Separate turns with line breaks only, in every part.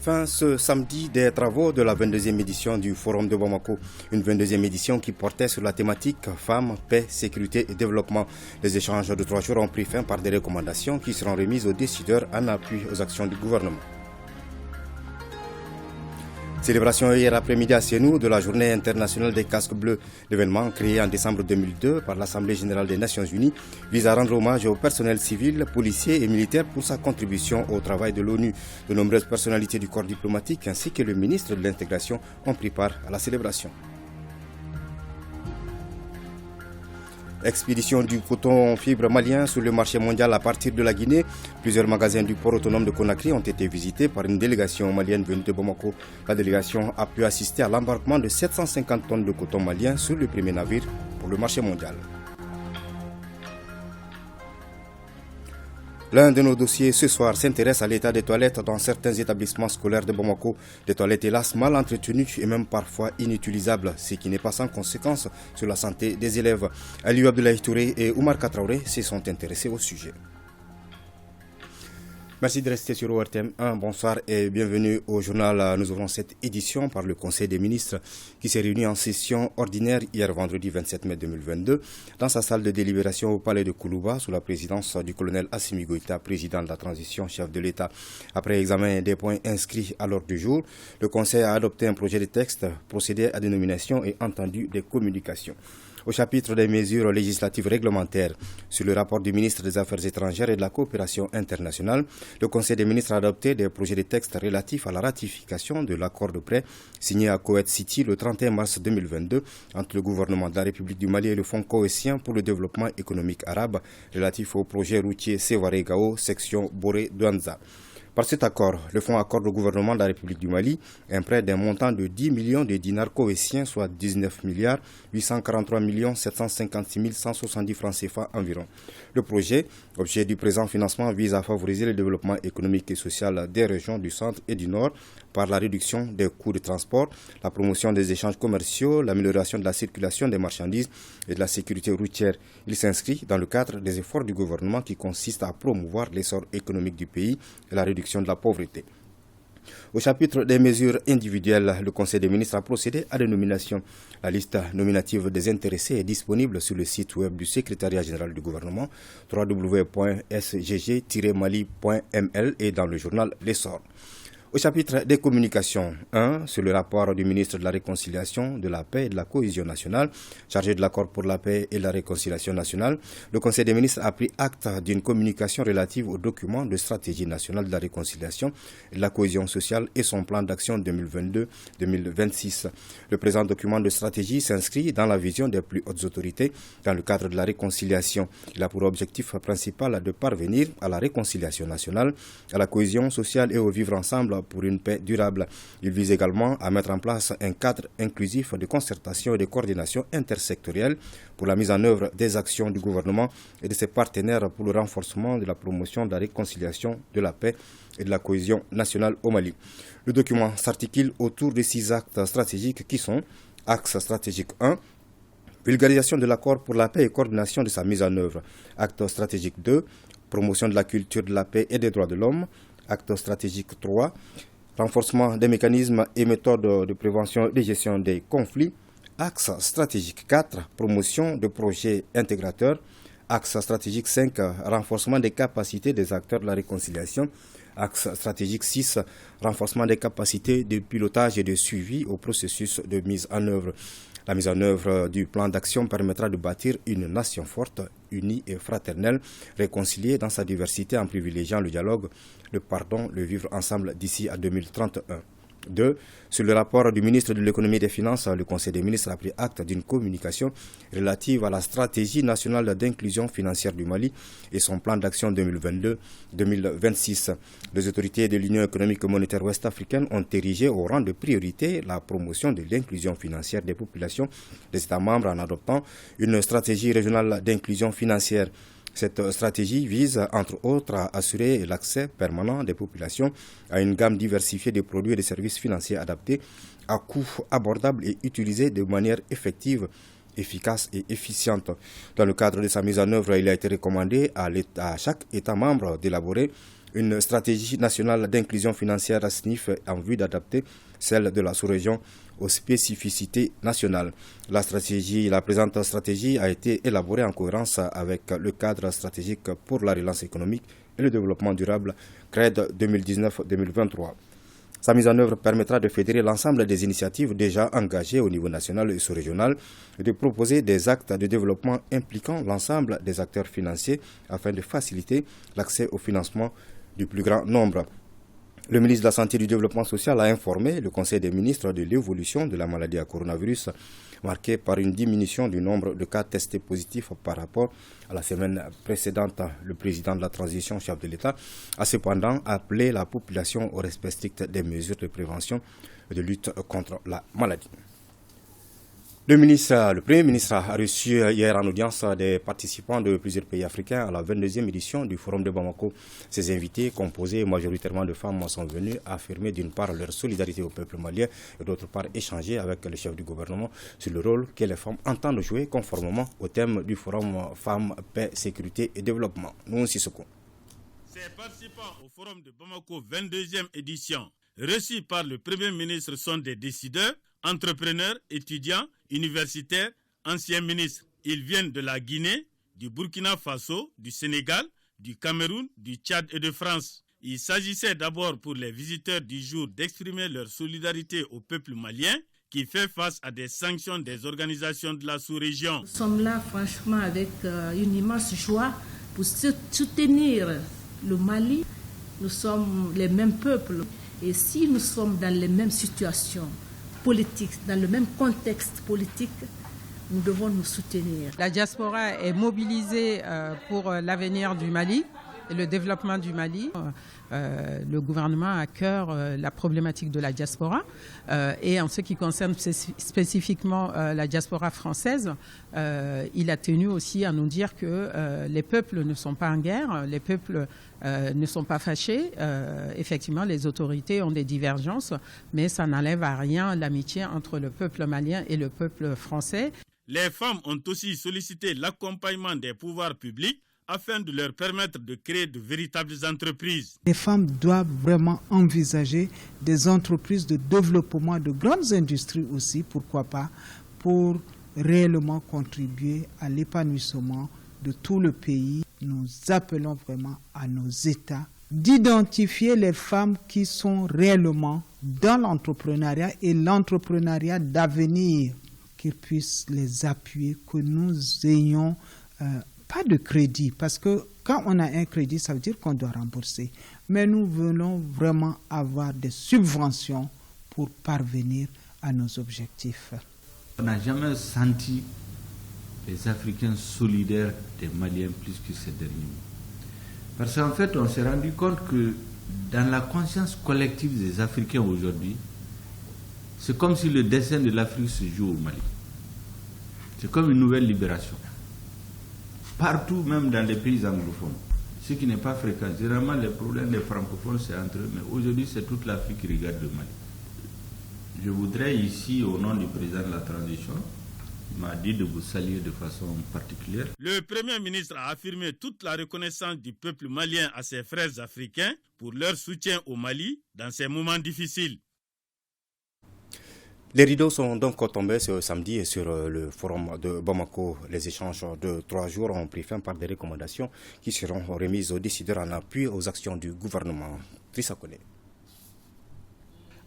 Fin ce samedi des travaux de la 22e édition du Forum de Bamako. Une 22e édition qui portait sur la thématique Femmes, paix, sécurité et développement. Les échanges de 3 jours ont pris fin par des recommandations qui seront remises aux décideurs en appui aux actions du gouvernement. Célébration hier après-midi à Sénou de la Journée internationale des casques bleus. L'événement, créé en décembre 2002 par l'Assemblée générale des Nations unies, vise à rendre hommage au personnel civil, policier et militaire pour sa contribution au travail de l'ONU. De nombreuses personnalités du corps diplomatique ainsi que le ministre de l'Intégration ont pris part à la célébration. Expédition du coton fibre malien sur le marché mondial à partir de la Guinée. Plusieurs magasins du port autonome de Conakry ont été visités par une délégation malienne venue de Bamako. La délégation a pu assister à l'embarquement de 750 tonnes de coton malien sur le premier navire pour le marché mondial. L'un de nos dossiers ce soir s'intéresse à l'état des toilettes dans certains établissements scolaires de Bamako. Des toilettes hélas mal entretenues et même parfois inutilisables, ce qui n'est pas sans conséquence sur la santé des élèves. Aliou Abdoulaye Touré et Oumar Katraoré se sont intéressés au sujet. Merci de rester sur ORTM 1. Bonsoir et bienvenue au journal. Nous ouvrons cette édition par le Conseil des ministres qui s'est réuni en session ordinaire hier vendredi 27 mai 2022 dans sa salle de délibération au palais de Koulouba sous la présidence du colonel Assimi Goïta, président de la transition, chef de l'État. Après examen des points inscrits à l'ordre du jour, le Conseil a adopté un projet de texte, procédé à des nominations et entendu des communications. Au chapitre des mesures législatives réglementaires sur le rapport du ministre des Affaires étrangères et de la coopération internationale, le Conseil des ministres a adopté des projets de texte relatifs à la ratification de l'accord de prêt signé à Koweït City le 31 mars 2022 entre le gouvernement de la République du Mali et le Fonds koweïtien pour le développement économique arabe relatif au projet routier Sévaré-Gao, section Boré-Douanza. Par cet accord, le fonds accorde au gouvernement de la République du Mali un prêt d'un montant de 10 millions de dinars koweïtiens, soit 19 milliards 843 756 170 francs CFA environ. Le projet, objet du présent financement, vise à favoriser le développement économique et social des régions du centre et du nord par la réduction des coûts de transport, la promotion des échanges commerciaux, l'amélioration de la circulation des marchandises et de la sécurité routière. Il s'inscrit dans le cadre des efforts du gouvernement qui consistent à promouvoir l'essor économique du pays et la réduction de la pauvreté. Au chapitre des mesures individuelles, le Conseil des ministres a procédé à des nominations. La liste nominative des intéressés est disponible sur le site web du secrétariat général du gouvernement www.sgg-mali.ml et dans le journal L'Essor. Au chapitre des communications, 1, sur le rapport du ministre de la Réconciliation, de la Paix et de la Cohésion nationale, chargé de l'accord pour la paix et la réconciliation nationale, le Conseil des ministres a pris acte d'une communication relative au document de stratégie nationale de la réconciliation et de la cohésion sociale et son plan d'action 2022-2026. Le présent document de stratégie s'inscrit dans la vision des plus hautes autorités dans le cadre de la réconciliation. Il a pour objectif principal de parvenir à la réconciliation nationale, à la cohésion sociale et au vivre ensemble pour une paix durable. Il vise également à mettre en place un cadre inclusif de concertation et de coordination intersectorielle pour la mise en œuvre des actions du gouvernement et de ses partenaires pour le renforcement de la promotion de la réconciliation, de la paix et de la cohésion nationale au Mali. Le document s'articule autour de 6 actes stratégiques qui sont: axe stratégique 1, vulgarisation de l'accord pour la paix et coordination de sa mise en œuvre. Acte stratégique 2, promotion de la culture de la paix et des droits de l'homme. Acte stratégique 3, renforcement des mécanismes et méthodes de prévention et de gestion des conflits. Axe stratégique 4, promotion de projets intégrateurs. Axe stratégique 5, renforcement des capacités des acteurs de la réconciliation. Axe stratégique 6, renforcement des capacités de pilotage et de suivi au processus de mise en œuvre. La mise en œuvre du plan d'action permettra de bâtir une nation forte, unie et fraternelle, réconciliée dans sa diversité en privilégiant le dialogue, le pardon, le vivre ensemble d'ici à 2031. 2. Sur le rapport du ministre de l'économie et des finances, le Conseil des ministres a pris acte d'une communication relative à la stratégie nationale d'inclusion financière du Mali et son plan d'action 2022-2026. Les autorités de l'Union économique et monétaire ouest-africaine ont érigé au rang de priorité la promotion de l'inclusion financière des populations des États membres en adoptant une stratégie régionale d'inclusion financière. Cette stratégie vise, entre autres, à assurer l'accès permanent des populations à une gamme diversifiée de produits et de services financiers adaptés à coûts abordables et utilisés de manière effective, efficace et efficiente. Dans le cadre de sa mise en œuvre, il a été recommandé à chaque État membre d'élaborer une stratégie nationale d'inclusion financière SNIF en vue d'adapter celle de la sous-région aux spécificités nationales. La présente stratégie a été élaborée en cohérence avec le cadre stratégique pour la relance économique et le développement durable CRED 2019-2023. Sa mise en œuvre permettra de fédérer l'ensemble des initiatives déjà engagées au niveau national et sous-régional et de proposer des actes de développement impliquant l'ensemble des acteurs financiers afin de faciliter l'accès au financement du plus grand nombre. Le ministre de la Santé et du Développement social a informé le Conseil des ministres de l'évolution de la maladie à coronavirus, marquée par une diminution du nombre de cas testés positifs par rapport à la semaine précédente. Le président de la transition, chef de l'État, a cependant appelé la population au respect strict des mesures de prévention et de lutte contre la maladie. Le Premier ministre a reçu hier en audience des participants de plusieurs pays africains à la 22e édition du Forum de Bamako. Ces invités, composés majoritairement de femmes, sont venus affirmer d'une part leur solidarité au peuple malien et d'autre part échanger avec le chef du gouvernement sur le rôle que les femmes entendent jouer conformément au thème du Forum Femmes, Paix, Sécurité et Développement. Nous, Sissoko.
Ces participants au Forum de Bamako 22e édition, reçus par le Premier ministre, sont des décideurs, entrepreneurs, étudiants, universitaires, anciens ministres. Ils viennent de la Guinée, du Burkina Faso, du Sénégal, du Cameroun, du Tchad et de France. Il s'agissait d'abord pour les visiteurs du jour d'exprimer leur solidarité au peuple malien qui fait face à des sanctions des organisations de la sous-région.
Nous sommes là franchement avec une immense joie pour soutenir le Mali. Nous sommes les mêmes peuples et si nous sommes dans les mêmes situations politique, dans le même contexte politique, nous devons nous soutenir.
La diaspora est mobilisée pour l'avenir du Mali et le développement du Mali. Le gouvernement a à cœur la problématique de la diaspora et en ce qui concerne spécifiquement la diaspora française, il a tenu aussi à nous dire que les peuples ne sont pas en guerre, les peuples ne sont pas fâchés. Effectivement, les autorités ont des divergences, mais ça n'enlève à rien l'amitié entre le peuple malien et le peuple français.
Les femmes ont aussi sollicité l'accompagnement des pouvoirs publics afin de leur permettre de créer de véritables entreprises.
Les femmes doivent vraiment envisager des entreprises de développement, de grandes industries aussi, pourquoi pas, pour réellement contribuer à l'épanouissement de tout le pays. Nous appelons vraiment à nos États d'identifier les femmes qui sont réellement dans l'entrepreneuriat et l'entrepreneuriat d'avenir, qu'ils puissent les appuyer, que nous ayons pas de crédit, parce que quand on a un crédit, ça veut dire qu'on doit rembourser. Mais nous voulons vraiment avoir des subventions pour parvenir à nos objectifs.
On n'a jamais senti les Africains solidaires des Maliens plus que ces derniers mois. Parce qu'en fait, on s'est rendu compte que dans la conscience collective des Africains aujourd'hui, c'est comme si le destin de l'Afrique se joue au Mali. C'est comme une nouvelle libération. Partout, même dans les pays anglophones, ce qui n'est pas fréquent. Généralement, les problèmes des francophones, c'est entre eux, mais aujourd'hui, c'est toute l'Afrique qui regarde le Mali. Je voudrais ici, au nom du président de la transition, il m'a dit de vous saluer de façon particulière.
Le Premier ministre a affirmé toute la reconnaissance du peuple malien à ses frères africains pour leur soutien au Mali dans ces moments difficiles.
Les rideaux sont donc tombés ce samedi sur le forum de Bamako. Les échanges de 3 jours ont pris fin par des recommandations qui seront remises aux décideurs en appui aux actions du gouvernement. Trissa Kone.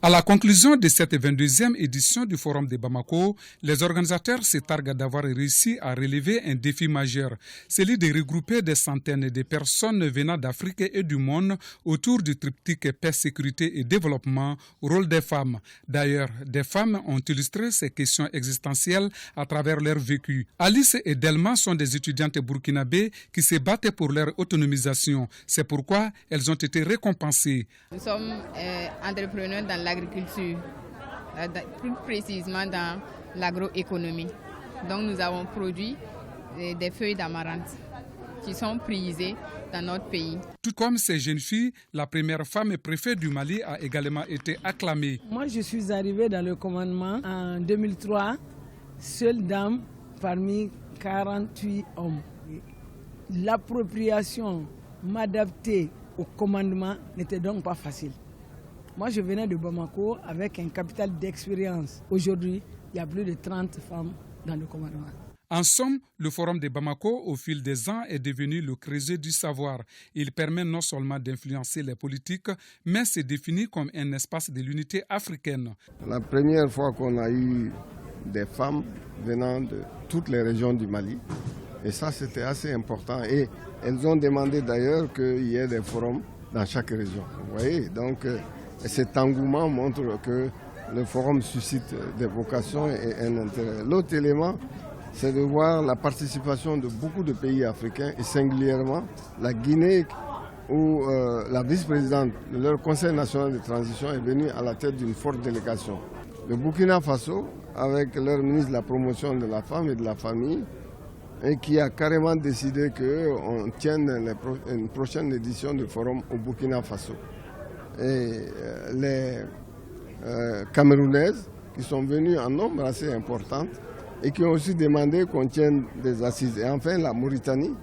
À la conclusion de cette 22e édition du Forum de Bamako, les organisateurs se targuent d'avoir réussi à relever un défi majeur, celui de regrouper des centaines de personnes venant d'Afrique et du monde autour du triptyque paix, sécurité et développement, rôle des femmes. D'ailleurs, des femmes ont illustré ces questions existentielles à travers leur vécu. Alice et Delma sont des étudiantes burkinabées qui se battaient pour leur autonomisation. C'est pourquoi elles ont été récompensées.
Nous sommes entrepreneurs dans l'agriculture, plus précisément dans l'agroéconomie. Donc nous avons produit des feuilles d'amarante qui sont prisées dans notre pays.
Tout comme ces jeunes filles, la première femme préfète du Mali a également été acclamée.
Moi je suis arrivée dans le commandement en 2003, seule dame parmi 48 hommes. L'appropriation, m'adapter au commandement n'était donc pas facile. Moi, je venais de Bamako avec un capital d'expérience. Aujourd'hui, il y a plus de 30 femmes dans le commandement.
En somme, le Forum de Bamako, au fil des ans, est devenu le creuset du savoir. Il permet non seulement d'influencer les politiques, mais se définit comme un espace de l'unité africaine.
La première fois qu'on a eu des femmes venant de toutes les régions du Mali, et ça c'était assez important. Et elles ont demandé d'ailleurs qu'il y ait des forums dans chaque région. Vous voyez, donc cet engouement montre que le forum suscite des vocations et un intérêt. L'autre élément, c'est de voir la participation de beaucoup de pays africains et singulièrement la Guinée où la vice-présidente de leur Conseil national de transition est venue à la tête d'une forte délégation. Le Burkina Faso, avec leur ministre de la promotion de la femme et de la famille, et qui a carrément décidé qu'on tienne une prochaine édition du forum au Burkina Faso. Et les Camerounaises qui sont venues en nombre assez important et qui ont aussi demandé qu'on tienne des assises. Et enfin la Mauritanie,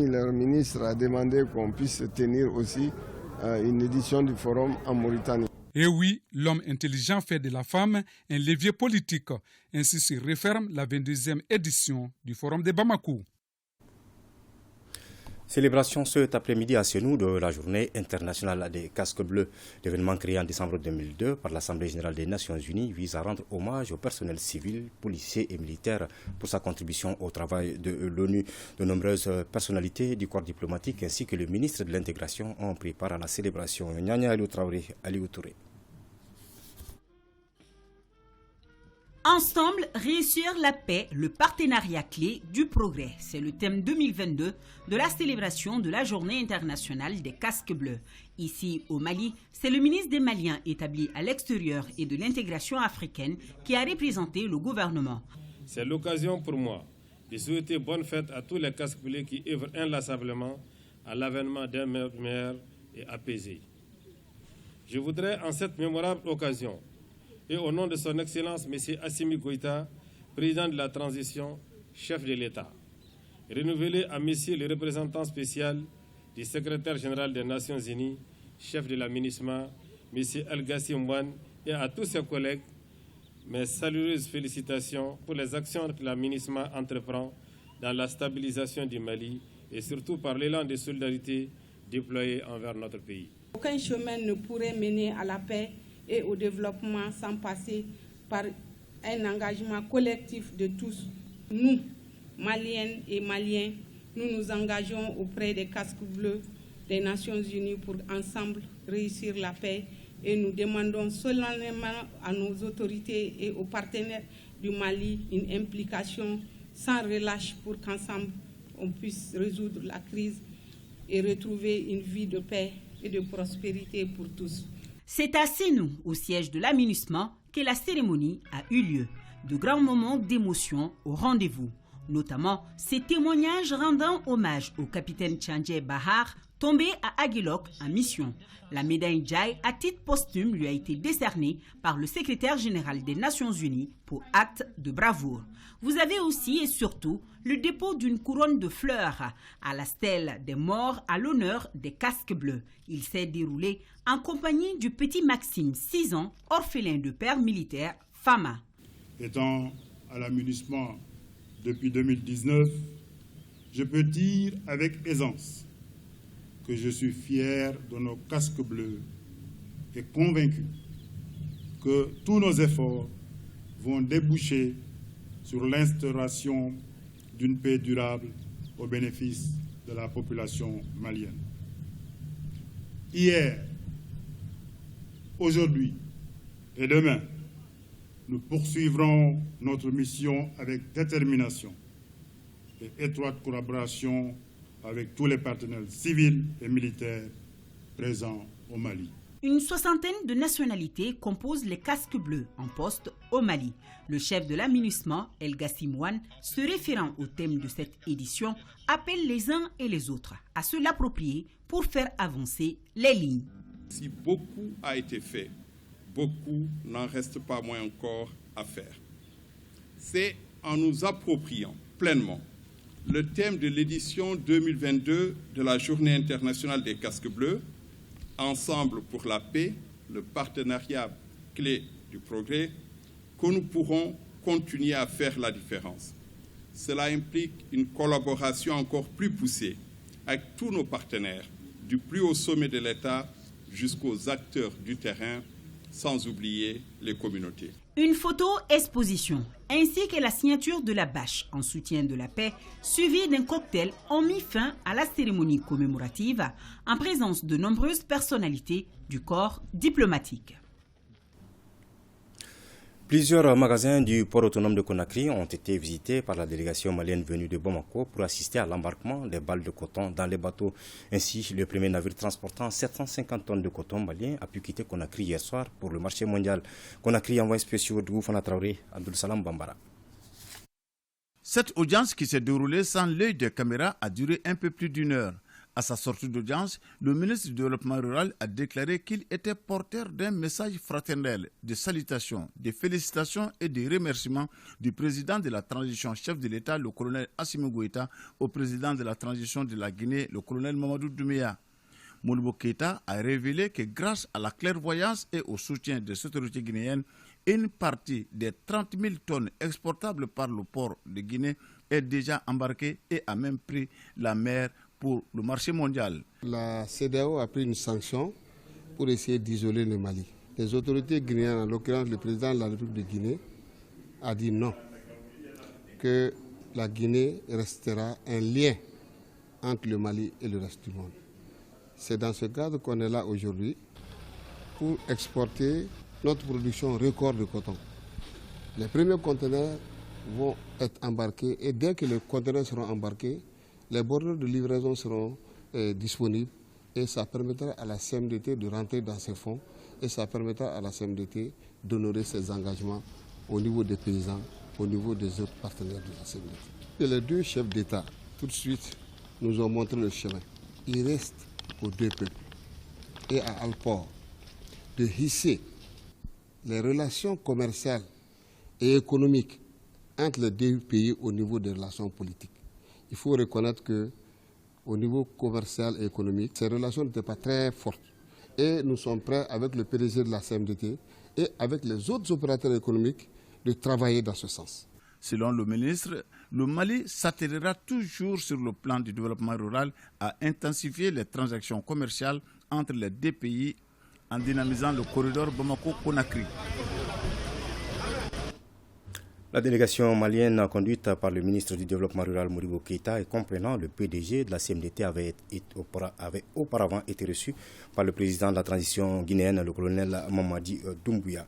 leur ministre a demandé qu'on puisse tenir aussi une édition du forum en Mauritanie.
Et oui, l'homme intelligent fait de la femme un levier politique. Ainsi se referme la 22e édition du Forum de Bamako.
Célébration cet après-midi à Sénou de la journée internationale des casques bleus. L'événement créé en décembre 2002 par l'Assemblée générale des Nations unies vise à rendre hommage au personnel civil, policier et militaire pour sa contribution au travail de l'ONU. De nombreuses personnalités du corps diplomatique ainsi que le ministre de l'Intégration ont pris part à la célébration. Nyanya Aliou Traoré, Aliou Touré.
Ensemble, réussir la paix, le partenariat clé du progrès. C'est le thème 2022 de la célébration de la Journée internationale des casques bleus. Ici, au Mali, c'est le ministre des Maliens établi à l'extérieur et de l'intégration africaine qui a représenté le gouvernement.
C'est l'occasion pour moi de souhaiter bonne fête à tous les casques bleus qui œuvrent inlassablement à l'avènement d'un monde meilleur et apaisé. Je voudrais, en cette mémorable occasion, et au nom de son Excellence M. Assimi Goïta, président de la transition, chef de l'État, renouveler à M. le représentant spécial du secrétaire général des Nations Unies, chef de la MINUSMA, M. El-Gassi Mouane, et à tous ses collègues, mes salueuses félicitations pour les actions que la MINUSMA entreprend dans la stabilisation du Mali et surtout par l'élan de solidarité déployé envers notre pays.
Aucun chemin ne pourrait mener à la paix et au développement sans passer par un engagement collectif de tous. Nous, Maliennes et Maliens, nous nous engageons auprès des casques bleus des Nations Unies pour ensemble réussir la paix et nous demandons solennellement à nos autorités et aux partenaires du Mali une implication sans relâche pour qu'ensemble on puisse résoudre la crise et retrouver une vie de paix et de prospérité pour tous.
C'est à Sénou, au siège de la MINUSMA, que la cérémonie a eu lieu. De grands moments d'émotion au rendez-vous, notamment ces témoignages rendant hommage au capitaine Tchandje Bahar, tombé à Aguelok en mission. La médaille Djaï à titre posthume lui a été décernée par le secrétaire général des Nations Unies pour acte de bravoure. Vous avez aussi et surtout le dépôt d'une couronne de fleurs à la stèle des morts à l'honneur des casques bleus. Il s'est déroulé en compagnie du petit Maxime, 6 ans, orphelin de père militaire, Fama.
Étant à la MINUSMA depuis 2019, je peux dire avec aisance que je suis fier de nos casques bleus et convaincu que tous nos efforts vont déboucher sur l'instauration d'une paix durable au bénéfice de la population malienne. Hier, aujourd'hui et demain, nous poursuivrons notre mission avec détermination et étroite collaboration avec tous les partenaires civils et militaires présents au Mali.
Une soixantaine de nationalités composent les casques bleus en poste au Mali. Le chef de la MINUSMA, El-Gassi Mouane, se référant au thème de cette édition, appelle les uns et les autres à se l'approprier pour faire avancer les lignes.
Si beaucoup a été fait, beaucoup n'en reste pas moins encore à faire. C'est en nous appropriant pleinement le thème de l'édition 2022 de la Journée internationale des casques bleus, Ensemble pour la paix, le partenariat clé du progrès, que nous pourrons continuer à faire la différence. Cela implique une collaboration encore plus poussée avec tous nos partenaires, du plus haut sommet de l'État jusqu'aux acteurs du terrain, sans oublier les communautés.
Une photo-exposition ainsi que la signature de la bâche en soutien de la paix, suivie d'un cocktail, ont mis fin à la cérémonie commémorative en présence de nombreuses personnalités du corps diplomatique.
Plusieurs magasins du port autonome de Conakry ont été visités par la délégation malienne venue de Bamako pour assister à l'embarquement des balles de coton dans les bateaux. Ainsi, le premier navire transportant 750 tonnes de coton malien a pu quitter Conakry hier soir pour le marché mondial. Conakry envoie spécial de Goufana Traoré, Abdul Salam Bambara.
Cette audience qui s'est déroulée sans l'œil des caméras a duré un peu plus d'1 heure. À sa sortie d'audience, le ministre du Développement rural a déclaré qu'il était porteur d'un message fraternel, de salutations, de félicitations et de remerciements du président de la transition, chef de l'État, le colonel Assimi Goïta, au président de la transition de la Guinée, le colonel Mamadou Doumbouya. Modibo Keïta a révélé que grâce à la clairvoyance et au soutien des autorités guinéennes, une partie des 30 000 tonnes exportables par le port de Guinée est déjà embarquée et a même pris la mer pour le marché mondial.
La CEDEAO a pris une sanction pour essayer d'isoler le Mali. Les autorités guinéennes, en l'occurrence le président de la République de Guinée, a dit non, que la Guinée restera un lien entre le Mali et le reste du monde. C'est dans ce cadre qu'on est là aujourd'hui pour exporter notre production record de coton. Les premiers conteneurs vont être embarqués et dès que les conteneurs seront embarqués, les bordereaux de livraison seront disponibles et ça permettra à la CMDT de rentrer dans ses fonds et ça permettra à la CMDT d'honorer ses engagements au niveau des paysans, au niveau des autres partenaires de la CMDT. Et les deux chefs d'État, tout de suite, nous ont montré le chemin. Il reste aux deux peuples et à Alport de hisser les relations commerciales et économiques entre les deux pays au niveau des relations politiques. Il faut reconnaître qu'au niveau commercial et économique, ces relations n'étaient pas très fortes. Et nous sommes prêts, avec le PDG de la CMDT et avec les autres opérateurs économiques, de travailler dans ce sens.
Selon le ministre, le Mali s'attelera toujours sur le plan du développement rural à intensifier les transactions commerciales entre les deux pays en dynamisant le corridor Bamako-Conakry.
La délégation malienne conduite par le ministre du Développement rural Modibo Keïta et comprenant le PDG de la CMDT avait auparavant été reçu par le président de la transition guinéenne, le colonel Mamadi Doumbouya.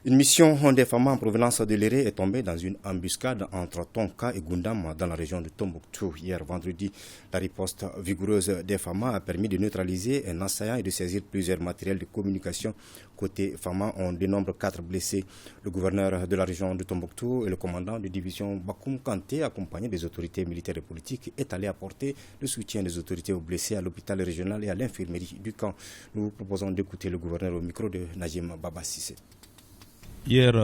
Une mission des femmes en provenance de l'Éré est tombée dans une embuscade entre Tonka et Goundam dans la région de Tombouctou. Hier vendredi, la riposte vigoureuse des femmes a permis de neutraliser un assaillant et de saisir plusieurs matériels de communication. Côté femmes, on dénombre 4 blessés. Le gouverneur de la région de Tombouctou et le commandant de division Bakoum Kanté, accompagné des autorités militaires et politiques, est allé apporter le soutien des autorités aux blessés à l'hôpital régional et à l'infirmerie du camp. Nous vous proposons d'écouter le gouverneur au micro de Najim Baba Sissé.
Hier,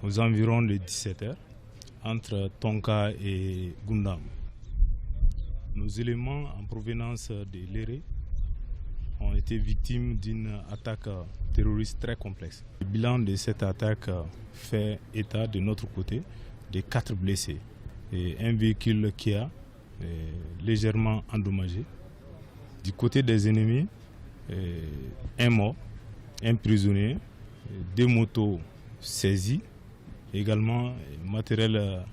aux environs de 17h, entre Tonka et Goundam, nos éléments en provenance de l'Éré ont été victimes d'une attaque terroriste très complexe. Le bilan de cette attaque fait état de notre côté de 4 blessés et un véhicule Kia légèrement endommagé. Du côté des ennemis, un mort, un prisonnier, 2 motos saisies, également matériel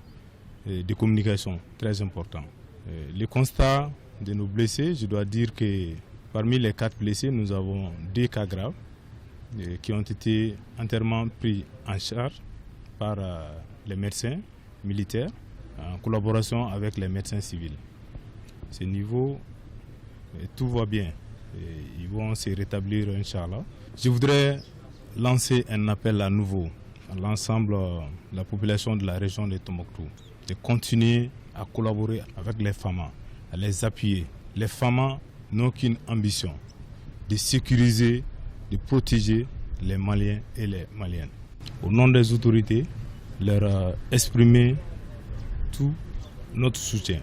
de communication très important. Le constat de nos blessés, je dois dire que parmi les 4 blessés, nous avons 2 cas graves qui ont été entièrement pris en charge par les médecins militaires en collaboration avec les médecins civils. À ce niveau, tout va bien. Ils vont se rétablir, Inch'Allah. Je voudrais lancer un appel à nouveau à l'ensemble de la population de la région de Tombouctou de continuer à collaborer avec les femmes, à les appuyer. Les femmes n'ont qu'une ambition de sécuriser, de protéger les Maliens et les Maliennes. Au nom des autorités, leur exprimer tout notre soutien,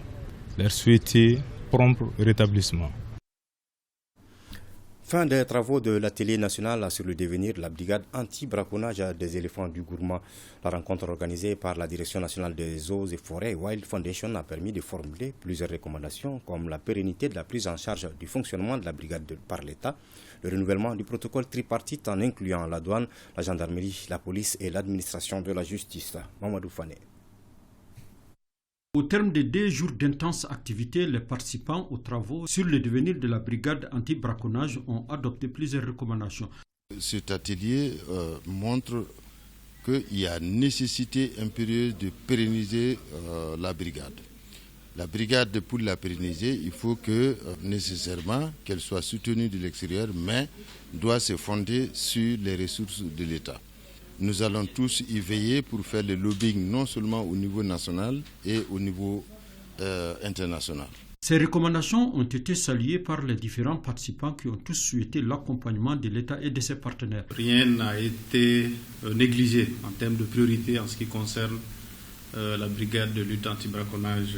leur souhaiter prompt rétablissement.
Fin des travaux de l'atelier national sur le devenir de la brigade anti-braconnage des éléphants du Gourma. La rencontre organisée par la Direction nationale des eaux et forêts Wild Foundation a permis de formuler plusieurs recommandations comme la pérennité de la prise en charge du fonctionnement de la brigade par l'État, le renouvellement du protocole tripartite en incluant la douane, la gendarmerie, la police et l'administration de la justice. Mamadou Fane.
Au terme de 2 jours d'intenses activités, les participants aux travaux sur le devenir de la brigade anti-braconnage ont adopté plusieurs recommandations.
Cet atelier montre qu'il y a nécessité impérieuse de pérenniser la brigade. La brigade, pour la pérenniser, il faut que nécessairement qu'elle soit soutenue de l'extérieur, mais doit se fonder sur les ressources de l'État. Nous allons tous y veiller pour faire le lobbying non seulement au niveau national et au niveau international.
Ces recommandations ont été saluées par les différents participants qui ont tous souhaité l'accompagnement de l'État et de ses partenaires.
Rien n'a été négligé en termes de priorité en ce qui concerne la brigade de lutte anti-braconnage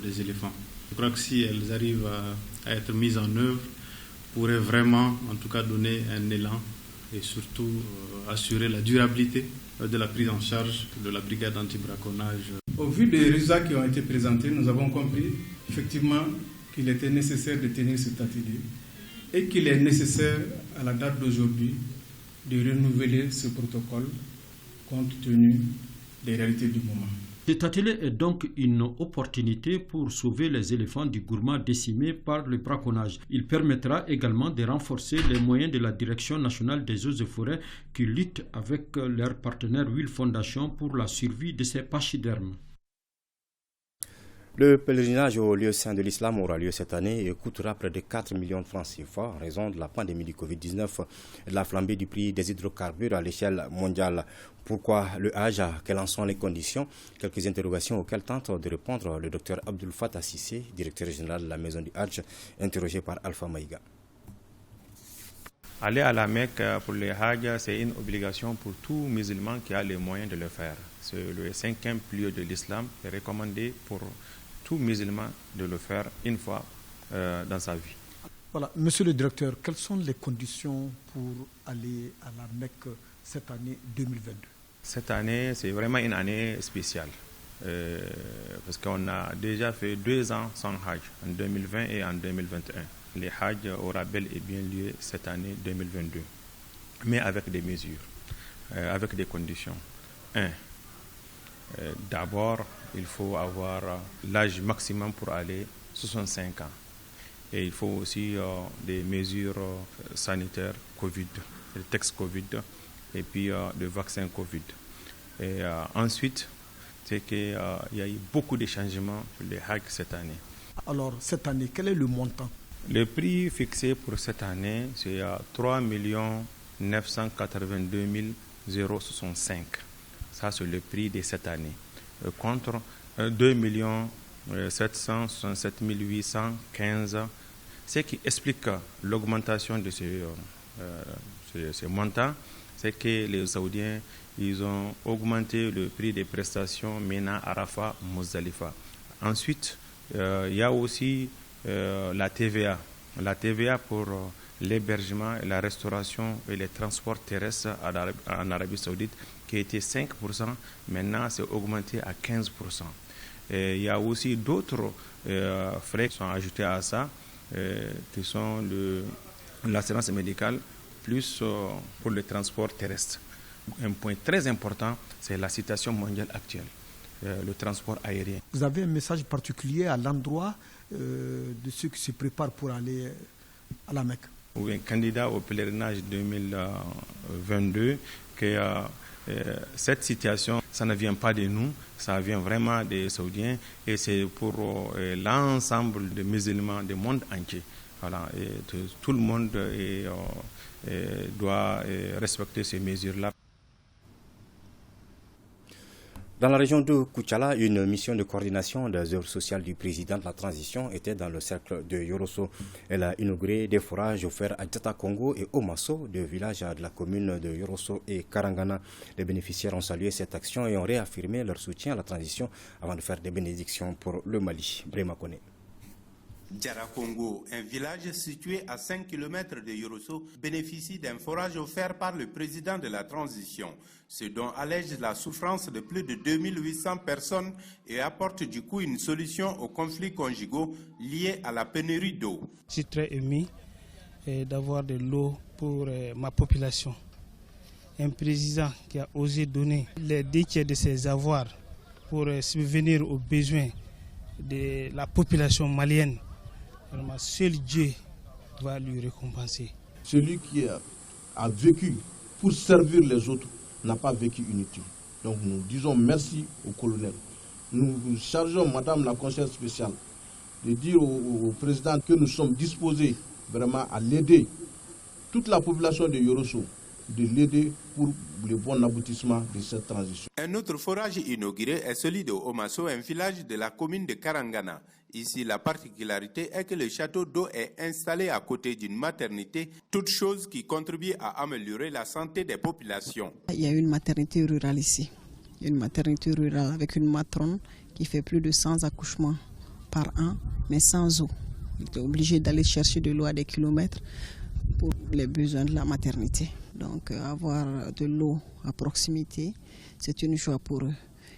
des éléphants. Je crois que si elles arrivent à être mises en œuvre, pourraient vraiment, en tout cas, donner un élan et surtout assurer la durabilité de la prise en charge de la brigade anti-braconnage.
Au vu des résultats qui ont été présentés, nous avons compris effectivement qu'il était nécessaire de tenir cet atelier et qu'il est nécessaire à la date d'aujourd'hui de renouveler ce protocole compte tenu des réalités du moment.
Cet atelier est donc une opportunité pour sauver les éléphants du Gourma décimés par le braconnage. Il permettra également de renforcer les moyens de la Direction nationale des eaux et forêts qui lutte avec leur partenaire Wild Foundation pour la survie de ces pachydermes.
Le pèlerinage au lieu saint de l'islam aura lieu cette année et coûtera près de 4 millions de francs CFA en raison de la pandémie du Covid-19 et de la flambée du prix des hydrocarbures à l'échelle mondiale. Pourquoi le Hajj? Quelles en sont les conditions? Quelques interrogations auxquelles tente de répondre le docteur Abdul Fattah Sissé, directeur général de la maison du Hajj, interrogé par Alpha Maïga.
Aller à la Mecque pour le Hajj, c'est une obligation pour tout musulman qui a les moyens de le faire. C'est le 5e pilier de l'islam est recommandé pour tout musulman de le faire une fois dans sa vie.
Voilà, monsieur le directeur, quelles sont les conditions pour aller à la Mecque cette année 2022?
Cette année, c'est vraiment une année spéciale parce qu'on a déjà fait 2 ans sans Hajj, en 2020 et en 2021. Le Hajj aura bel et bien lieu cette année 2022, mais avec des mesures, avec des conditions. D'abord, il faut avoir l'âge maximum pour aller, 65 ans. Et il faut aussi des mesures sanitaires Covid, le texte Covid, et puis le vaccin Covid. Et ensuite, c'est qu'il y a eu beaucoup de changements sur les Hajj cette année.
Alors, cette année, quel est le montant?
Le prix fixé pour cette année, c'est 3 982 065. Ça, c'est le prix de cette année. Contre 2 767 815, ce qui explique l'augmentation de ce montant, c'est que les Saoudiens ils ont augmenté le prix des prestations Mina, Arafat, Muzdalifa. Ensuite, il y a aussi la TVA. La TVA pour l'hébergement, la restauration et les transports terrestres en Arabie Saoudite, qui était 5%, maintenant c'est augmenté à 15%. Et il y a aussi d'autres frais qui sont ajoutés à ça, qui sont l'assurance médicale, plus pour le transport terrestre. Un point très important, c'est la situation mondiale actuelle, le transport aérien.
Vous avez un message particulier à l'endroit de ceux qui se préparent pour aller à la Mecque?
Oui, un candidat au pèlerinage 2022, que cette situation, ça ne vient pas de nous, ça vient vraiment des Saoudiens et c'est pour l'ensemble des musulmans du monde entier. Voilà, et tout le monde doit respecter ces mesures-là.
Dans la région de Koutiala, une mission de coordination des œuvres sociales du président de la transition était dans le cercle de Yorosso. Elle a inauguré des forages offerts à Djata Congo et Omasso, deux villages de la commune de Yorosso et Karangana. Les bénéficiaires ont salué cette action et ont réaffirmé leur soutien à la transition avant de faire des bénédictions pour le Mali. Brema Kone.
Djara Congo, un village situé à 5 km de Yorosso, bénéficie d'un forage offert par le président de la transition, ce dont allège la souffrance de plus de 2800 personnes et apporte du coup une solution aux conflits conjugaux liés à la pénurie d'eau.
Je suis très ému d'avoir de l'eau pour ma population. Un président qui a osé donner les 2 tiers de ses avoirs pour subvenir aux besoins de la population malienne. Vraiment, seul Dieu va lui récompenser.
Celui qui a vécu pour servir les autres n'a pas vécu inutile. Donc nous disons merci au colonel. Nous chargeons Madame la conseillère spéciale de dire au président que nous sommes disposés vraiment à l'aider, toute la population de Yorosso, de l'aider pour le bon aboutissement de cette transition.
Un autre forage inauguré est celui de Omasso, un village de la commune de Karangana. Ici, la particularité est que le château d'eau est installé à côté d'une maternité, toute chose qui contribue à améliorer la santé des populations.
Il y a une maternité rurale ici, une maternité rurale avec une matrone qui fait plus de 100 accouchements par an, mais sans eau. Il est obligé d'aller chercher de l'eau à des kilomètres pour les besoins de la maternité. Donc avoir de l'eau à proximité, c'est une joie pour eux.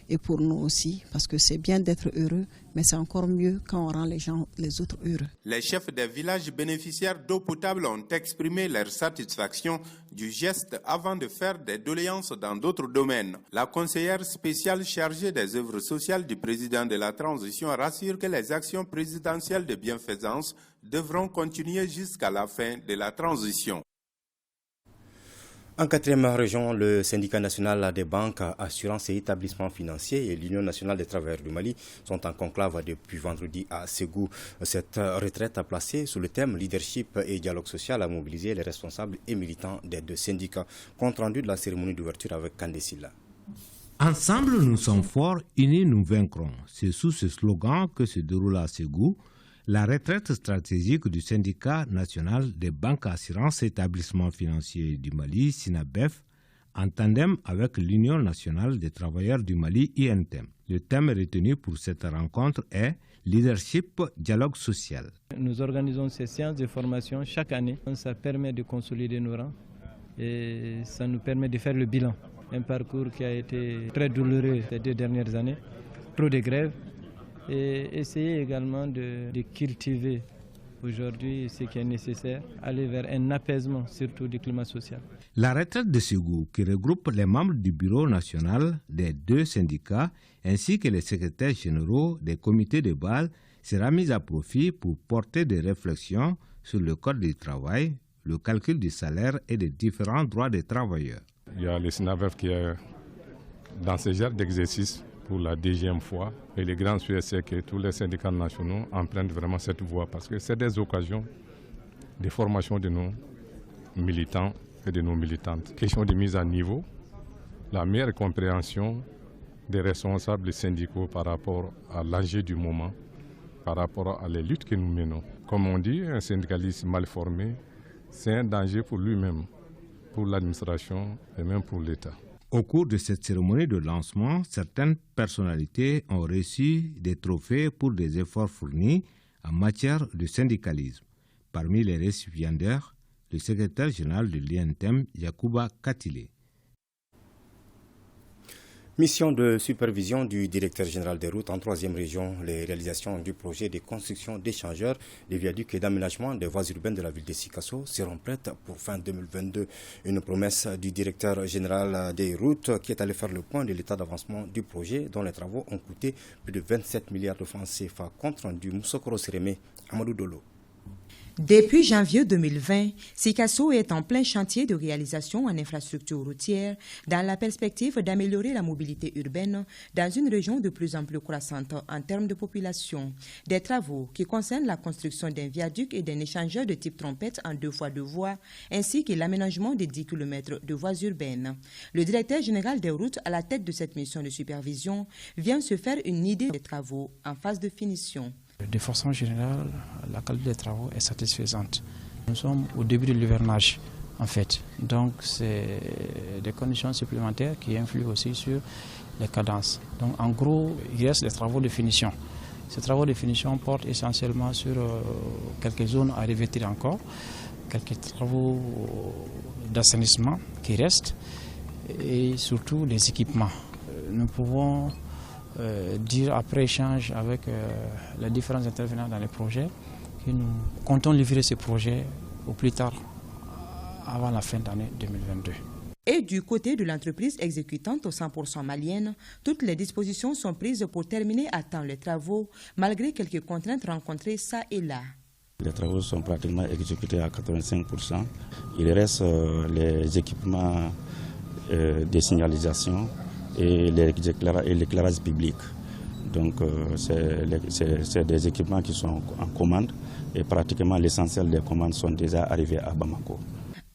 Et pour nous aussi, parce que c'est bien d'être heureux, mais c'est encore mieux quand on rend les autres heureux.
Les chefs des villages bénéficiaires d'eau potable ont exprimé leur satisfaction du geste avant de faire des doléances dans d'autres domaines. La conseillère spéciale chargée des œuvres sociales du président de la transition rassure que les actions présidentielles de bienfaisance devront continuer jusqu'à la fin de la transition.
En 4e région, le syndicat national des banques, assurances et établissements financiers et l'Union nationale des travailleurs du Mali sont en conclave depuis vendredi à Ségou. Cette retraite a placé sous le thème leadership et dialogue social à mobiliser les responsables et militants des 2 syndicats. Compte rendu de la cérémonie d'ouverture avec Kandesila.
Ensemble, nous sommes forts, unis, nous vaincrons. C'est sous ce slogan que se déroule à Ségou la retraite stratégique du syndicat national des banques, assurances et établissements financiers du Mali, SINABEF, en tandem avec l'Union nationale des travailleurs du Mali, INTEM. Le thème retenu pour cette rencontre est leadership, dialogue social.
Nous organisons ces séances de formation chaque année. Ça permet de consolider nos rangs et ça nous permet de faire le bilan. Un parcours qui a été très douloureux ces 2 dernières années, trop de grèves. Et essayer également de cultiver aujourd'hui ce qui est nécessaire, aller vers un apaisement surtout du climat social.
La retraite de Ségou, qui regroupe les membres du bureau national des 2 syndicats ainsi que les secrétaires généraux des comités de base, sera mise à profit pour porter des réflexions sur le code du travail, le calcul du salaire et des différents droits des travailleurs.
Il y a le SINABEF qui est dans ce genre d'exercice pour la 2e fois. Et le grand souhait, c'est que tous les syndicats nationaux empruntent vraiment cette voie parce que c'est des occasions de formation de nos militants et de nos militantes. Question de mise à niveau, la meilleure compréhension des responsables syndicaux par rapport à l'enjeu du moment, par rapport à les luttes que nous menons. Comme on dit, un syndicaliste mal formé, c'est un danger pour lui-même, pour l'administration et même pour l'État.
Au cours de cette cérémonie de lancement, certaines personnalités ont reçu des trophées pour des efforts fournis en matière de syndicalisme. Parmi les récipiendaires, le secrétaire général de l'INTEM, Yacouba Katile.
Mission de supervision du directeur général des routes en 3e région, les réalisations du projet de construction d'échangeurs, des viaducs et d'aménagement des voies urbaines de la ville de Sikasso seront prêtes pour fin 2022. Une promesse du directeur général des routes qui est allé faire le point de l'état d'avancement du projet dont les travaux ont coûté plus de 27 milliards de francs CFA. Compte rendu Moussokoro Sérémé, Amadou Dolo.
Depuis janvier 2020, Sikasso est en plein chantier de réalisation en infrastructure routière dans la perspective d'améliorer la mobilité urbaine dans une région de plus en plus croissante en termes de population. Des travaux qui concernent la construction d'un viaduc et d'un échangeur de type trompette en 2x2 voies, ainsi que l'aménagement des 10 km de voies urbaines. Le directeur général des routes à la tête de cette mission de supervision vient se faire une idée des travaux en phase de finition.
De façon générale, la qualité des travaux est satisfaisante. Nous sommes au début de l'hivernage, en fait. Donc, c'est des conditions supplémentaires qui influent aussi sur les cadences. Donc, en gros, il reste des travaux de finition. Ces travaux de finition portent essentiellement sur quelques zones à revêtir encore, quelques travaux d'assainissement qui restent et surtout les équipements. Nous pouvons dire après échange avec les différents intervenants dans les projets que nous comptons livrer ces projets au plus tard avant la fin d'année 2022.
Et du côté de l'entreprise exécutante au 100% malienne, toutes les dispositions sont prises pour terminer à temps les travaux, malgré quelques contraintes rencontrées ça et là.
Les travaux sont pratiquement exécutés à 85%. Il reste les équipements de signalisation et l'éclairage public. Donc c'est des équipements qui sont en commande et pratiquement l'essentiel des commandes sont déjà arrivées à Bamako.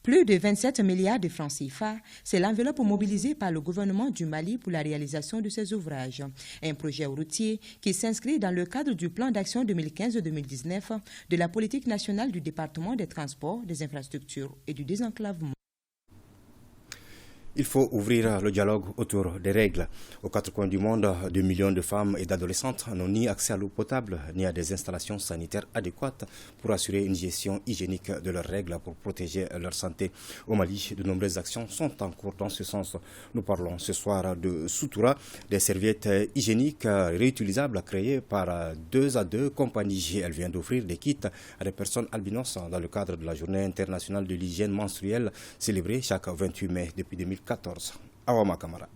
Plus de 27 milliards de francs CFA, c'est l'enveloppe mobilisée par le gouvernement du Mali pour la réalisation de ces ouvrages. Un projet routier qui s'inscrit dans le cadre du plan d'action 2015-2019 de la politique nationale du département des transports, des infrastructures et du désenclavement.
Il faut ouvrir le dialogue autour des règles. Aux quatre coins du monde, 2 millions de femmes et d'adolescentes n'ont ni accès à l'eau potable, ni à des installations sanitaires adéquates pour assurer une gestion hygiénique de leurs règles pour protéger leur santé. Au Mali, de nombreuses actions sont en cours dans ce sens. Nous parlons ce soir de Soutoura, des serviettes hygiéniques réutilisables créées par 2 à 2 compagnies. Elle vient d'offrir des kits à des personnes albinos dans le cadre de la Journée internationale de l'hygiène menstruelle célébrée chaque 28 mai depuis 2014. Awama Kamara.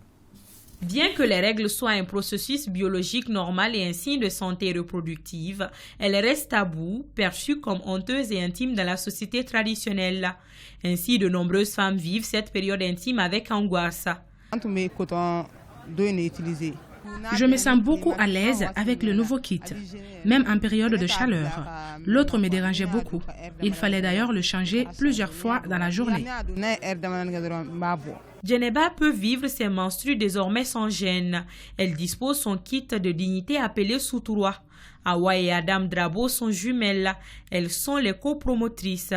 Bien que les règles soient un processus biologique normal et un signe de santé reproductive, elles restent taboues, perçues comme honteuses et intimes dans la société traditionnelle. Ainsi, de nombreuses femmes vivent cette période intime avec angoisse.
Je me sens beaucoup à l'aise avec le nouveau kit, même en période de chaleur. L'autre me dérangeait beaucoup. Il fallait d'ailleurs le changer plusieurs fois dans la journée.
Djeneba peut vivre ses menstrues désormais sans gêne. Elle dispose son kit de dignité appelé Soutoura. Awa et Adam Drabo sont jumelles. Elles sont les copromotrices.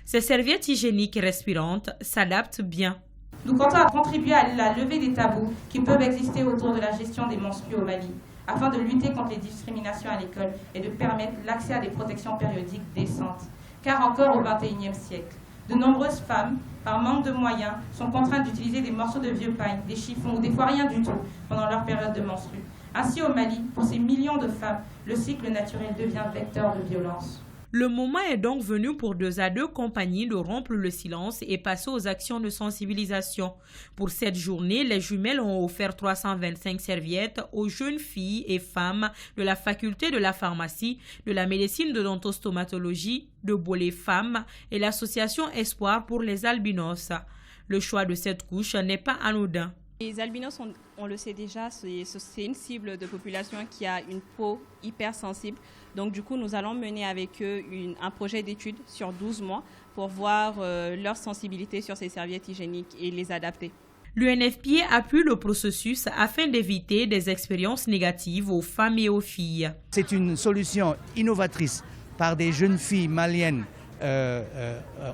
Ces serviettes hygiéniques respirantes s'adaptent bien.
Nous comptons à contribuer à la levée des tabous qui peuvent exister autour de la gestion des menstrues au Mali, afin de lutter contre les discriminations à l'école et de permettre l'accès à des protections périodiques décentes. Car encore au XXIe siècle, de nombreuses femmes, par manque de moyens, sont contraintes d'utiliser des morceaux de vieux paille, des chiffons ou des fois rien du tout pendant leur période de menstrues. Ainsi au Mali, pour ces millions de femmes, le cycle naturel devient vecteur de violence.
Le moment est donc venu pour 2 à 2 compagnies de rompre le silence et passer aux actions de sensibilisation. Pour cette journée, les jumelles ont offert 325 serviettes aux jeunes filles et femmes de la faculté de la pharmacie, de la médecine de dentostomatologie, de Bolé Femmes et l'association Espoir pour les albinos. Le choix de cette couche n'est pas anodin.
Les albinos, on le sait déjà, c'est une cible de population qui a une peau hypersensible. Donc du coup, nous allons mener avec eux un projet d'étude sur 12 mois pour voir leur sensibilité sur ces serviettes hygiéniques et les adapter.
L'UNFPA appuie le processus afin d'éviter des expériences négatives aux femmes et aux filles.
C'est une solution innovatrice par des jeunes filles maliennes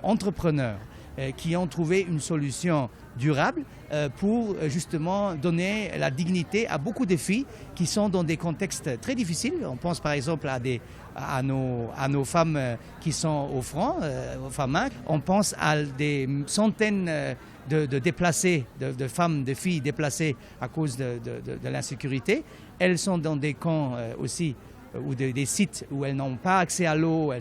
entrepreneurs qui ont trouvé une solution durable pour justement donner la dignité à beaucoup de filles qui sont dans des contextes très difficiles. On pense par exemple à nos femmes qui sont au front, aux femmes. On pense à des centaines de déplacés, de femmes, de filles déplacées à cause de l'insécurité. Elles sont dans des camps aussi ou des sites où elles n'ont pas accès à l'eau,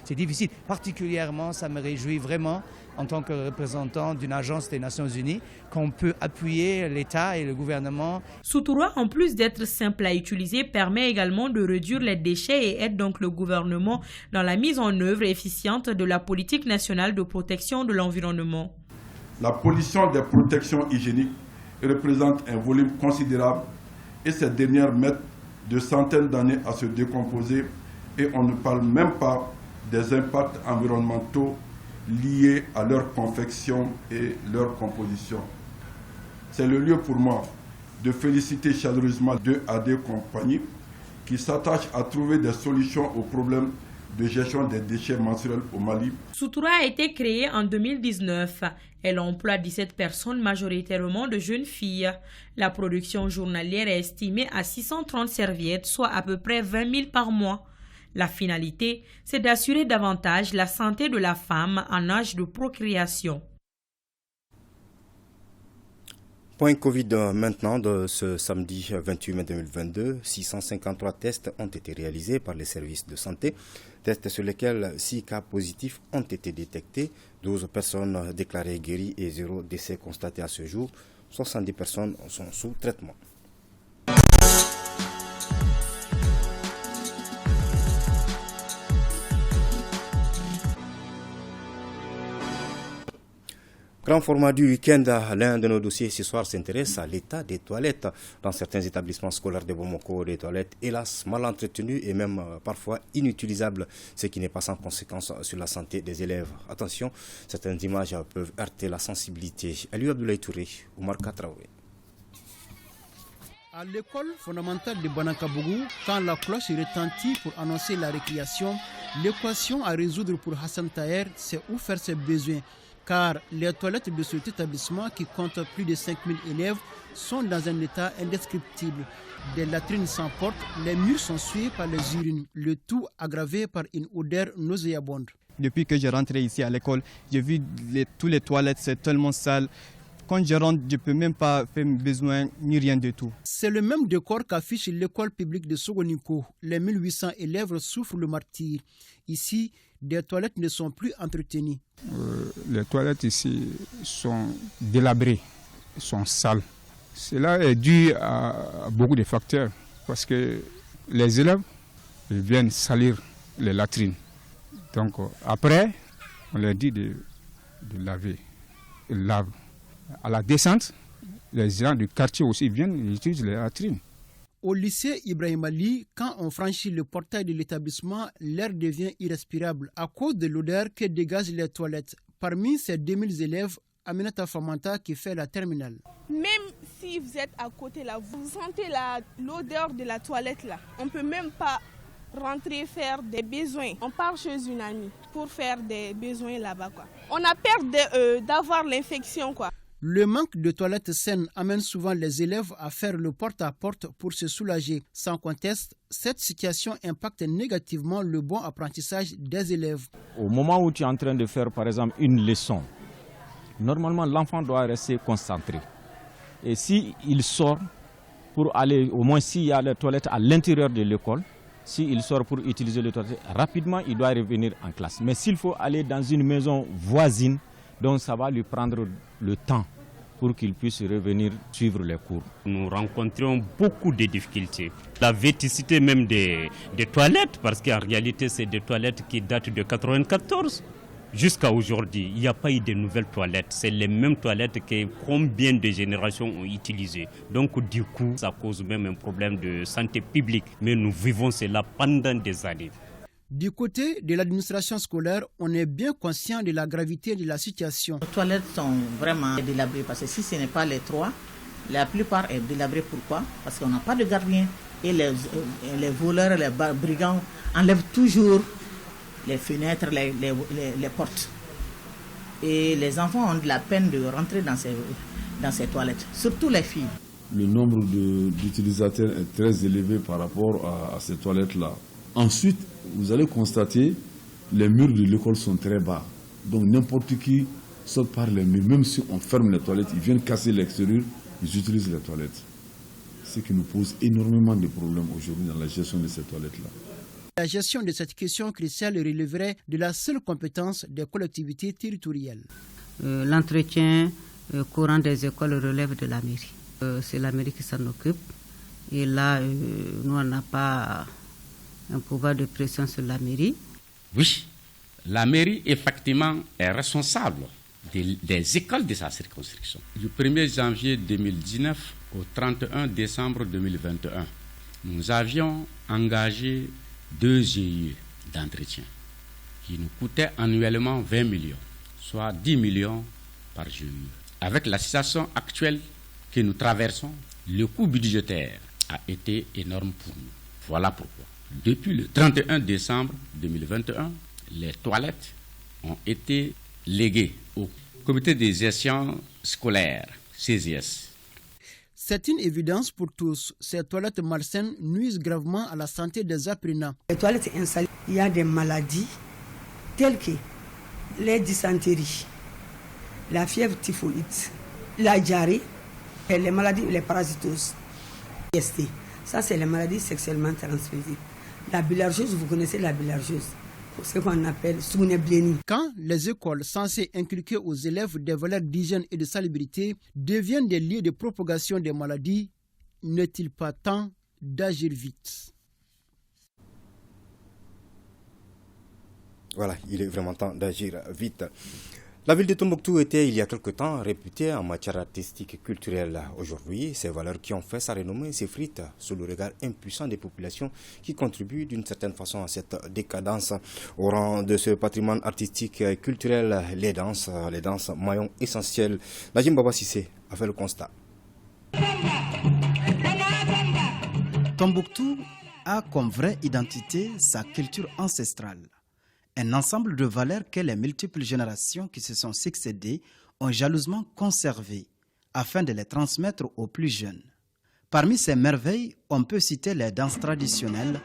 c'est difficile. Particulièrement, ça me réjouit vraiment en tant que représentant d'une agence des Nations Unies qu'on peut appuyer l'État et le gouvernement.
Soutoura, en plus d'être simple à utiliser, permet également de réduire les déchets et aide donc le gouvernement dans la mise en œuvre efficiente de la politique nationale de protection de l'environnement.
La pollution des protections hygiéniques représente un volume considérable et ces dernières mettent de centaines d'années à se décomposer et on ne parle même pas des impacts environnementaux liés à leur confection et leur composition. C'est le lieu pour moi de féliciter chaleureusement 2AD Compagnie qui s'attachent à trouver des solutions aux problèmes de gestion des déchets menstruels au Mali.
Soutoura a été créée en 2019. Elle emploie 17 personnes, majoritairement de jeunes filles. La production journalière est estimée à 630 serviettes, soit à peu près 20 000 par mois. La finalité, c'est d'assurer davantage la santé de la femme en âge de procréation.
Point Covid maintenant de ce samedi 28 mai 2022, 653 tests ont été réalisés par les services de santé, tests sur lesquels 6 cas positifs ont été détectés, 12 personnes déclarées guéries et 0 décès constatés à ce jour, 70 personnes sont sous traitement. Grand format du week-end, l'un de nos dossiers ce soir s'intéresse à l'état des toilettes. Dans certains établissements scolaires de Bamako, des toilettes, hélas, mal entretenues et même parfois inutilisables, ce qui n'est pas sans conséquence sur la santé des élèves. Attention, certaines images peuvent heurter la sensibilité. Aliou Abdoulaye Touré, Oumar Katraoui.
À l'école fondamentale de Banakabougou, quand la cloche retentit pour annoncer la récréation, l'équation à résoudre pour Hassan Taher, c'est où faire ses besoins. Car les toilettes de cet établissement, qui compte plus de 5000 élèves, sont dans un état indescriptible. Des latrines sans porte, les murs sont souillés par les urines, le tout aggravé par une odeur nauséabonde.
Depuis que je rentré ici à l'école, j'ai vu toutes les toilettes, c'est tellement sale. Quand je rentre, je ne peux même pas faire mes besoins ni rien du tout.
C'est le même décor qu'affiche l'école publique de Sogoniko. Les 1800 élèves souffrent le martyre. Ici, des toilettes ne sont plus entretenues.
Les toilettes ici sont délabrées, sont sales. Cela est dû à beaucoup de facteurs parce que les élèves viennent salir les latrines. Donc après, on leur dit de laver. Ils lavent. À la descente, les gens du quartier aussi viennent et utilisent les latrines.
Au lycée Ibrahim Ali, quand on franchit le portail de l'établissement, l'air devient irrespirable à cause de l'odeur que dégagent les toilettes. Parmi ces 2000 élèves, Aminata Famanta qui fait la terminale.
Même si vous êtes à côté là, vous sentez l'odeur de la toilette là. On ne peut même pas rentrer faire des besoins. On part chez une amie pour faire des besoins là-bas, quoi. On a peur d'avoir l'infection, quoi.
Le manque de toilettes saines amène souvent les élèves à faire le porte-à-porte pour se soulager. Sans conteste, cette situation impacte négativement le bon apprentissage des élèves.
Au moment où tu es en train de faire, par exemple, une leçon, normalement, l'enfant doit rester concentré. Et s'il sort pour aller, au moins s'il y a les toilettes à l'intérieur de l'école, s'il sort pour utiliser les toilettes, rapidement, il doit revenir en classe. Mais s'il faut aller dans une maison voisine, donc ça va lui prendre le temps pour qu'il puisse revenir suivre les cours.
Nous rencontrions beaucoup de difficultés. La vétusté même des toilettes, parce qu'en réalité c'est des toilettes qui datent de 1994. Jusqu'à aujourd'hui, il n'y a pas eu de nouvelles toilettes. C'est les mêmes toilettes que combien de générations ont utilisées. Donc du coup, ça cause même un problème de santé publique. Mais nous vivons cela pendant des années.
Du côté de l'administration scolaire, on est bien conscient de la gravité de la situation.
Les toilettes sont vraiment délabrées parce que si ce n'est pas les 3, la plupart est délabrée. Pourquoi? Parce qu'on n'a pas de gardien et les voleurs, les brigands enlèvent toujours les fenêtres, les portes. Et les enfants ont de la peine de rentrer dans ces toilettes, surtout les filles.
Le nombre d'utilisateurs est très élevé par rapport à ces toilettes-là. Ensuite, vous allez constater les murs de l'école sont très bas. Donc n'importe qui saute par les murs. Même si on ferme les toilettes, ils viennent casser l'extérieur, ils utilisent les toilettes. ce qui nous pose énormément de problèmes aujourd'hui dans la gestion de ces toilettes-là.
La gestion de cette question cruciale relèverait de la seule compétence des collectivités territoriales.
L'entretien courant des écoles relève de la mairie. C'est la mairie qui s'en occupe. Et là, nous, on n'a pas un pouvoir de pression sur la mairie.
Oui, la mairie, effectivement, est responsable des écoles de sa circonscription. Du 1er janvier 2019 au 31 décembre 2021, nous avions engagé 2 GIE d'entretien qui nous coûtaient annuellement 20 millions, soit 10 millions par GIE. Avec la situation actuelle que nous traversons, le coût budgétaire a été énorme pour nous. Voilà pourquoi, depuis le 31 décembre 2021, les toilettes ont été léguées au comité de gestion scolaire, CGS.
C'est une évidence pour tous. Ces toilettes malsaines nuisent gravement à la santé des apprenants.
Les toilettes installées, il y a des maladies telles que les dysenteries, la fièvre typhoïde, la diarrhée et les maladies, les parasitoses. Ça, c'est les maladies sexuellement transmissibles. La bilharziose, vous connaissez la bilharziose, ce qu'on appelle Souneblénie.
Quand les écoles censées inculquer aux élèves des valeurs d'hygiène et de salubrité deviennent des lieux de propagation des maladies, n'est-il pas temps d'agir vite?
Voilà, il est vraiment temps d'agir vite. La ville de Tombouctou était il y a quelque temps réputée en matière artistique et culturelle. Aujourd'hui, ces valeurs qui ont fait sa renommée s'effritent sous le regard impuissant des populations qui contribuent d'une certaine façon à cette décadence. Au rang de ce patrimoine artistique et culturel, les danses, maillon essentiel. Najim Baba Sissé a fait le constat.
Tombouctou a comme vraie identité sa culture ancestrale. Un ensemble de valeurs que les multiples générations qui se sont succédées ont jalousement conservées afin de les transmettre aux plus jeunes. Parmi ces merveilles, on peut citer les danses traditionnelles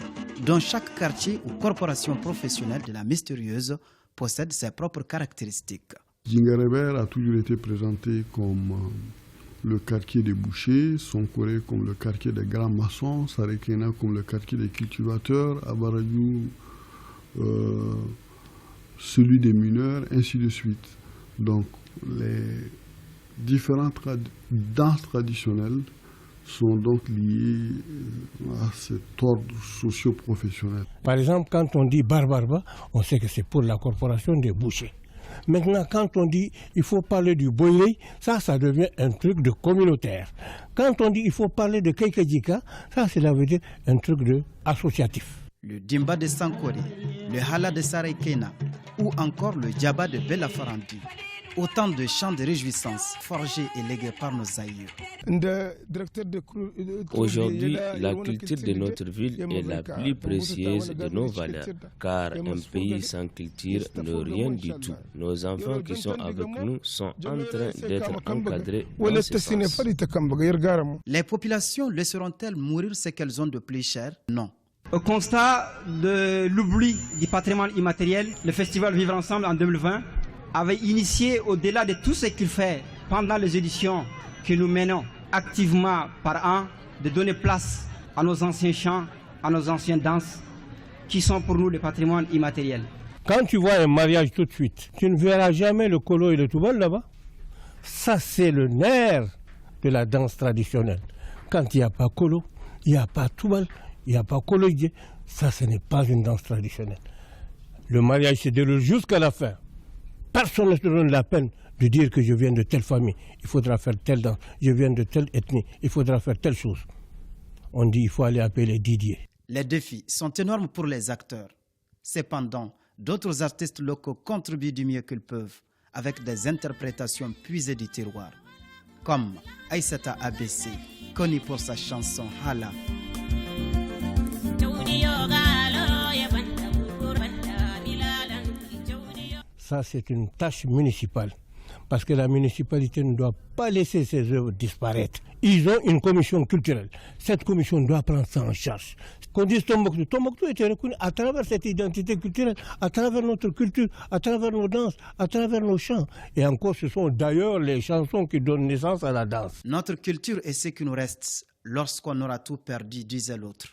dont chaque quartier ou corporation professionnelle de la mystérieuse possède ses propres caractéristiques.
Djinguereber a toujours été présenté comme le quartier des bouchers, Sonkoré comme le quartier des grands maçons, Sarekena comme le quartier des cultivateurs, Abarayou celui des mineurs, ainsi de suite. Donc les différentes danses traditionnelles sont donc liées à cet ordre socio-professionnel.
Par exemple, quand on dit Barbarba, on sait que c'est pour la corporation des bouchers. Maintenant, quand on dit il faut parler du Boyé, ça devient un truc de communautaire. Quand on dit il faut parler de Keikadjika, ça veut dire un truc de associatif.
Le Dimba de Sankore, le Hala de Sarekena ou encore le Djaba de Belafarandi. Autant de chants de réjouissance forgés et légués par nos aïeux.
Aujourd'hui, la culture de notre ville est la plus précieuse de nos valeurs, car un pays sans culture n'est rien du tout. Nos enfants qui sont avec nous sont en train d'être encadrés dans ce sens.
Les populations laisseront-elles mourir ce qu'elles ont de plus cher? Non.
Au constat de l'oubli du patrimoine immatériel, le festival Vivre Ensemble en 2020 avait initié, au-delà de tout ce qu'il fait pendant les éditions que nous menons activement par an, de donner place à nos anciens chants, à nos anciennes danses, qui sont pour nous le patrimoine immatériel.
Quand tu vois un mariage tout de suite, tu ne verras jamais le kolo et le toubal là-bas. Ça, c'est le nerf de la danse traditionnelle. Quand il n'y a pas kolo, il n'y a pas toubal, il n'y a pas kolo, ça, ce n'est pas une danse traditionnelle. Le mariage se déroule jusqu'à la fin. Personne ne se donne la peine de dire que je viens de telle famille, il faudra faire telle danse, je viens de telle ethnie, il faudra faire telle chose. On dit qu'il faut aller appeler Didier.
Les défis sont énormes pour les acteurs. Cependant, d'autres artistes locaux contribuent du mieux qu'ils peuvent avec des interprétations puisées du terroir. Comme Aïssata ABC, connue pour sa chanson Hala.
Ça, c'est une tâche municipale, parce que la municipalité ne doit pas laisser ses œuvres disparaître. Ils ont une commission culturelle. Cette commission doit prendre ça en charge. Qu'on dise Tombouctou. Tombouctou était reconnu à travers cette identité culturelle, à travers notre culture, à travers nos danses, à travers nos chants. Et encore, ce sont d'ailleurs les chansons qui donnent naissance à la danse.
Notre culture est ce qui nous reste. lorsqu'on aura tout perdu, disait l'autre.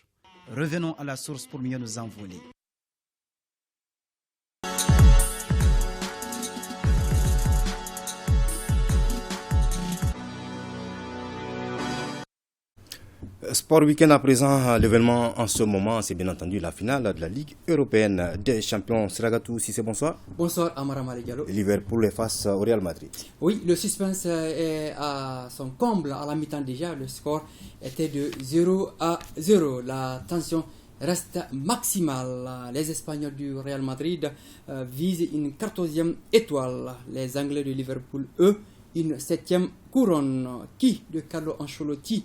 Revenons à la source pour mieux nous envoler.
Sport Week-end à présent, l'événement en ce moment, c'est bien entendu la finale de la Ligue européenne des champions. Siragatou Sissé, bonsoir.
Bonsoir Amara Maligallo.
Liverpool est face au Real Madrid.
Oui, le suspense est à son comble à la mi-temps déjà. Le score était de 0-0. La tension reste maximale. Les Espagnols du Real Madrid visent une 14e étoile. Les Anglais de Liverpool, eux, une 7e couronne. Qui de Carlo Ancelotti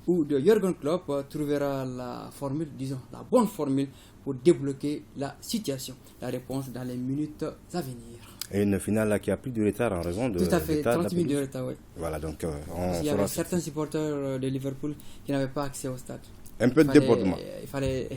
ou de Jürgen Klopp trouvera la formule, disons la bonne formule pour débloquer la situation? La réponse dans les minutes à venir.
Et une finale qui a pris du retard en raison de...
Tout à fait, 30 minutes de retard, oui.
Voilà, donc
il y avait certains supporters de Liverpool qui n'avaient pas accès au stade.
Un peu de débordement.
Il fallait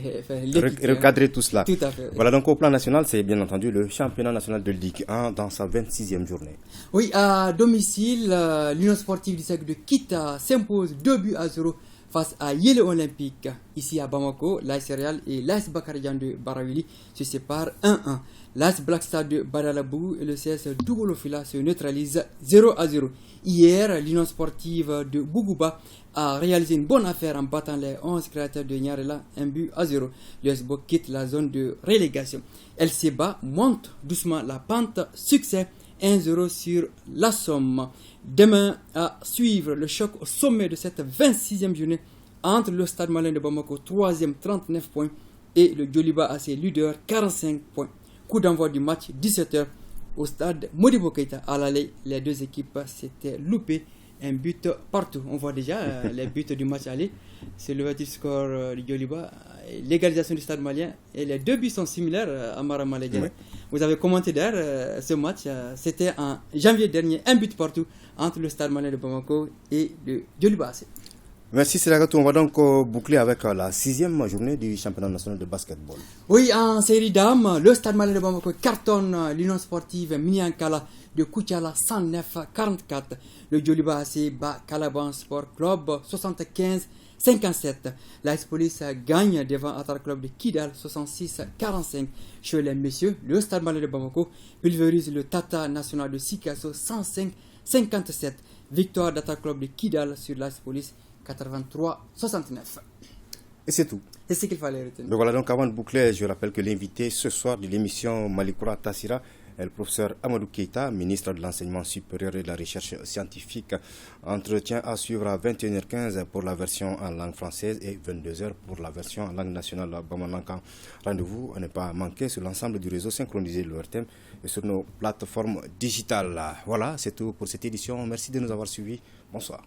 recadrer tout cela.
Tout à fait.
Voilà, donc au plan national, c'est bien entendu le championnat national de Ligue 1 dans sa 26e journée.
Oui, à domicile, l'Union sportive du Sec de Kita s'impose 2-0 face à Yele Olympique. Ici à Bamako, l'AS Real et l'AS Bakarijan de Barawili se séparent 1-1. L'AS Black Star de Badalabou et le CS Doubolofila se neutralisent 0-0. Hier, l'Union sportive de Bougouba a réalisé une bonne affaire en battant les 11 créateurs de Nyarela 1-0. L'USBO quitte la zone de relégation. LCBA monte doucement la pente, succès 1-0 sur la Somme. Demain, à suivre le choc au sommet de cette 26e journée entre le Stade Malien de Bamako, 3e, 39 points, et le Djoliba AC leader, 45 points. Coup d'envoi du match, 17h, au stade Modibo Keïta. À l'aller, les deux équipes s'étaient loupées, un but partout. On voit déjà les buts du match aller. C'est le score du Djoliba, l'égalisation du Stade Malien, et les deux buts sont similaires à Marama Legué. Oui. Vous avez commenté d'ailleurs ce match, c'était en janvier dernier, un but partout entre le Stade Malien de Bamako et le Djoliba AC.
Merci Siragatou. On va donc boucler avec la 6e journée du championnat national de basketball.
Oui, en série dames, le Stade Malien de Bamako cartonne l'Union sportive Miniankala de Koutiala 109-44. Le Djoliba AC bat Calaban Sport Club 75-57. L'AS Police gagne devant Atar Club de Kidal 66-45. Chez les messieurs, le Stade Malien de Bamako pulvérise le Tata National de Sikasso 105-57. Victoire d'Atar Club de Kidal sur l'AS Police 83-69.
Et c'est tout.
C'est ce qu'il fallait retenir.
Donc voilà, donc avant de boucler, je rappelle que l'invité ce soir de l'émission Malikoura Tassira est le professeur Amadou Keïta, ministre de l'Enseignement supérieur et de la Recherche scientifique. Entretien à suivre à 21h15 pour la version en langue française et 22h pour la version en langue nationale Bamalankan. Rendez-vous à ne pas manquer sur l'ensemble du réseau synchronisé de l'ORTM et sur nos plateformes digitales. Voilà, c'est tout pour cette édition. Merci de nous avoir suivis. Bonsoir.